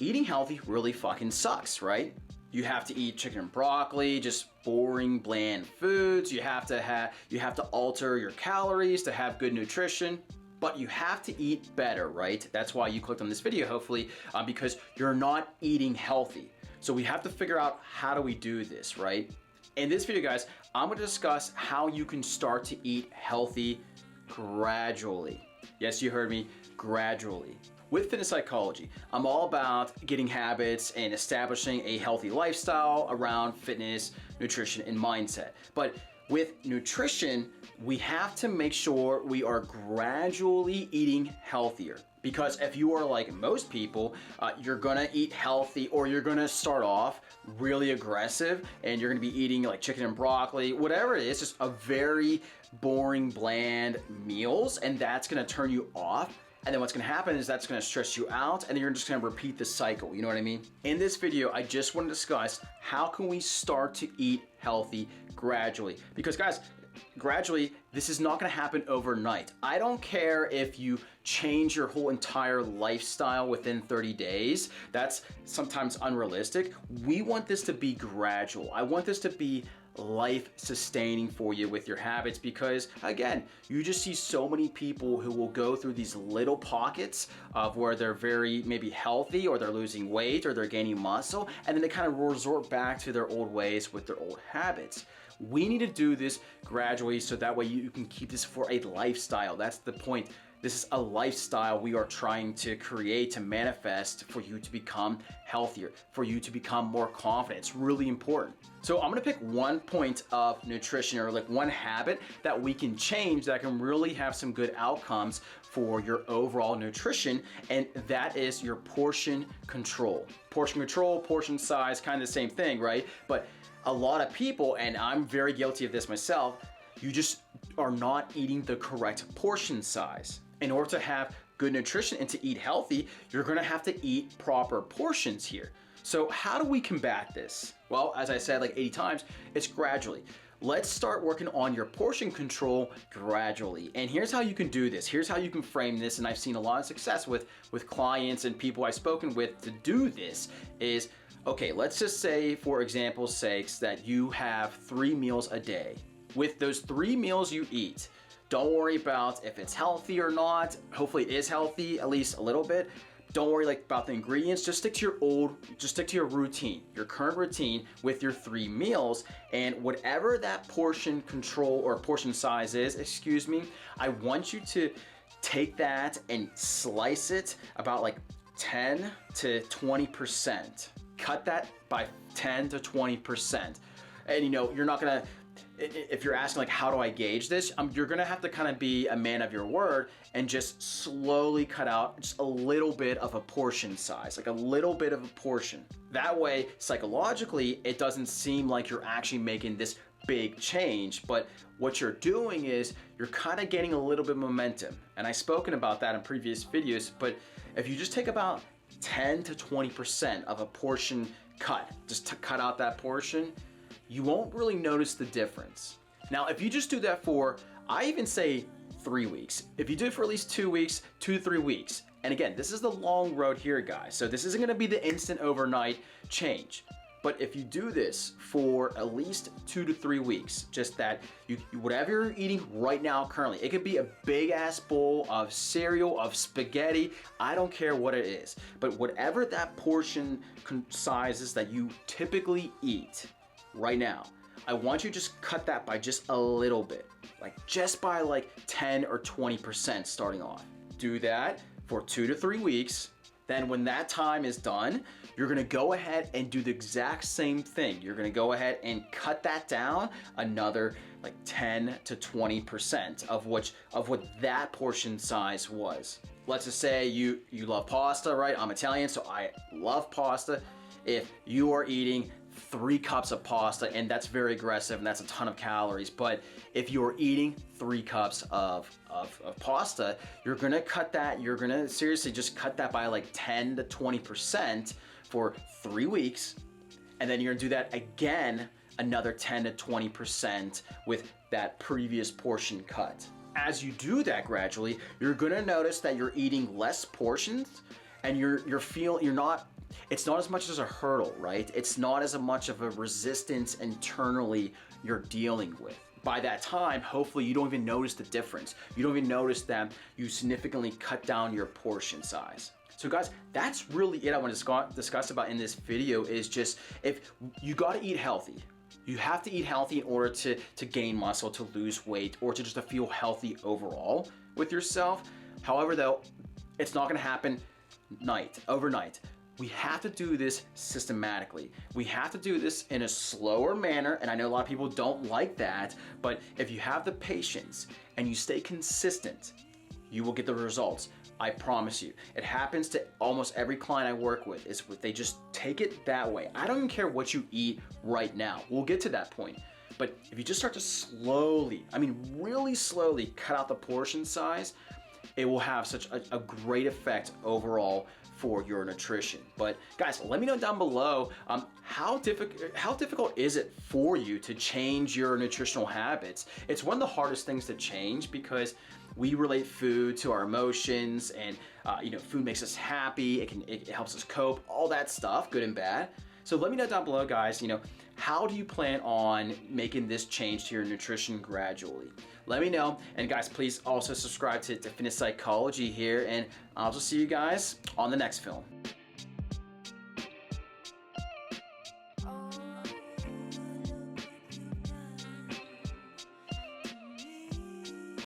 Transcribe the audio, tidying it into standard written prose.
eating healthy really fucking sucks, right? You have to eat chicken and broccoli, just boring, bland foods. You have to alter your calories to have good nutrition. But you have to eat better, right? That's why you clicked on this video, hopefully, because you're not eating healthy. So we have to figure out, how do we do this, right? In this video, guys, I'm gonna discuss how you can start to eat healthy gradually. Yes, you heard me, gradually. With fitness psychology, I'm all about getting habits and establishing a healthy lifestyle around fitness, nutrition, and mindset. But with nutrition, we have to make sure we are gradually eating healthier. Because if you are like most people, you're gonna eat healthy, or you're gonna start off really aggressive and you're gonna be eating like chicken and broccoli, whatever it is, just a very boring, bland meals, and that's gonna turn you off. And then what's gonna happen is that's gonna stress you out, and then you're just gonna repeat the cycle, you know what I mean? In this video, I just wanna discuss how can we start to eat healthy gradually. Because guys, gradually, this is not gonna happen overnight. I don't care if you change your whole entire lifestyle within 30 days. That's sometimes unrealistic. We want this to be gradual. I want this to be life sustaining for you with your habits, because again, you just see so many people who will go through these little pockets of where they're very maybe healthy, or they're losing weight, or they're gaining muscle, and then they kind of resort back to their old ways with their old habits. We need to do this gradually, so that way you can keep this for a lifestyle. That's the point. This is a lifestyle we are trying to create, to manifest, for you to become healthier, for you to become more confident. It's really important. So I'm gonna pick one point of nutrition, or like one habit that we can change that can really have some good outcomes for your overall nutrition, and that is your portion control. Portion control, portion size, kind of the same thing, right? But a lot of people, and I'm very guilty of this myself, you just are not eating the correct portion size. In order to have good nutrition and to eat healthy, you're gonna have to eat proper portions here. So how do we combat this? Well, as I said like 80 times, it's gradually. Let's start working on your portion control gradually. And here's how you can do this. Here's how you can frame this. And I've seen a lot of success with clients and people I've spoken with to do this is, okay, let's just say, for example's sakes, that you have 3 meals a day. With those 3 meals you eat, don't worry about if it's healthy or not. Hopefully it is healthy, at least a little bit. Don't worry about the ingredients. Just stick to your routine, your current routine with your 3 meals, and whatever that portion control or portion size is, excuse me, I want you to take that and slice it about like 10 to 20%. Cut that by 10 to 20%. And you know, you're not gonna, if you're asking like, how do I gauge this? You're gonna have to kind of be a man of your word and just slowly cut out just a little bit of a portion size, like a little bit of a portion. That way, psychologically, it doesn't seem like you're actually making this big change, but what you're doing is you're kind of getting a little bit of momentum. And I've spoken about that in previous videos, but if you just take about 10 to 20% of a portion cut, just to cut out that portion, you won't really notice the difference. Now, if you just do that for, I even say 3 weeks. If you do it for at least 2 weeks, 2 to 3 weeks. And again, this is the long road here, guys. So this isn't gonna be the instant overnight change. But if you do this for at least 2 to 3 weeks, just that whatever you're eating right now currently, it could be a big ass bowl of cereal, of spaghetti, I don't care what it is. But whatever that portion size is that you typically eat right now, I want you to just cut that by just a little bit, like just by like 10 or 20% starting off. Do that for 2 to 3 weeks. Then when that time is done, you're gonna go ahead and do the exact same thing. You're gonna go ahead and cut that down another like 10 to 20% of what that portion size was. Let's just say you love pasta, right? I'm Italian, so I love pasta. If you are eating 3 cups of pasta, and that's very aggressive and that's a ton of calories, but if you're eating 3 cups of pasta, you're gonna cut that, you're gonna seriously just cut that by like 10 to 20% for 3 weeks, and then you're gonna do that again another 10 to 20% with that previous portion cut. As you do that gradually, you're gonna notice that you're eating less portions, and you're not it's not as much as a hurdle, right? It's not as much of a resistance internally you're dealing with. By that time, hopefully you don't even notice the difference. You don't even notice that you significantly cut down your portion size. So guys, that's really it I want to discuss about in this video is just if you got to eat healthy. You have to eat healthy in order to gain muscle, to lose weight, or to just to feel healthy overall with yourself. However though, it's not going to happen overnight. We have to do this systematically. We have to do this in a slower manner, and I know a lot of people don't like that, but if you have the patience and you stay consistent, you will get the results. I promise you. It happens to almost every client I work with. They just take it that way. I don't even care what you eat right now. We'll get to that point. But if you just start to slowly, I mean really slowly cut out the portion size, it will have such a great effect overall for your nutrition. But guys, let me know down below how difficult is it for you to change your nutritional habits? It's one of the hardest things to change because we relate food to our emotions, and food makes us happy. It helps us cope, all that stuff, good and bad. So let me know down below, guys, how do you plan on making this change to your nutrition gradually? Let me know. And guys, please also subscribe to Fitness Psychology here, and I'll just see you guys on the next film.